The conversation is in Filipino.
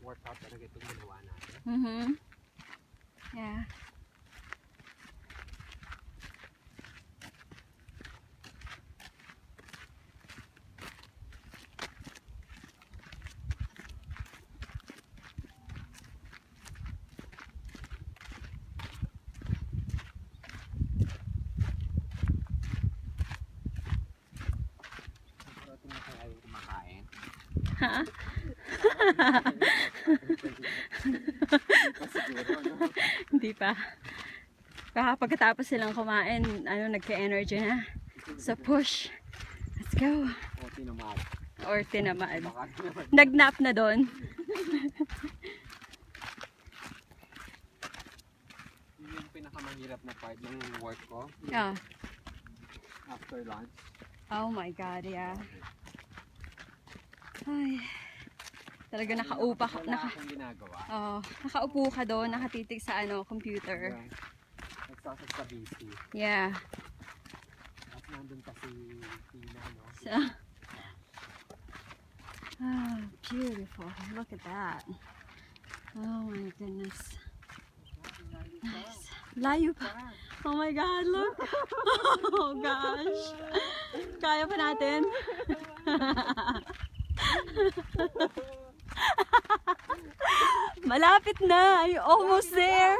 workout talaga itong ginawa natin. Yeah. Ha? Hindi pa. Pagkatapos silang kumain, nagka-energy na. So push. Let's go. O tinamad. Or tinamad. Nag-nap na doon. Yun yung pinakamahirap na part ng work ko. Yeah. After lunch. Oh my God, yeah. Ay. Talaga nakaupa ka. Akong ginagawa. Nakaupo ka doon, nakatitig sa computer. Yeah. Nagsasag sa BC. Yeah. At nandun kasi Tina, no? So, beautiful. Look at that. Oh my goodness. Nice. Layo pa. Oh my God, look. Oh gosh. Kaya pa natin. Malapit na. You're almost there.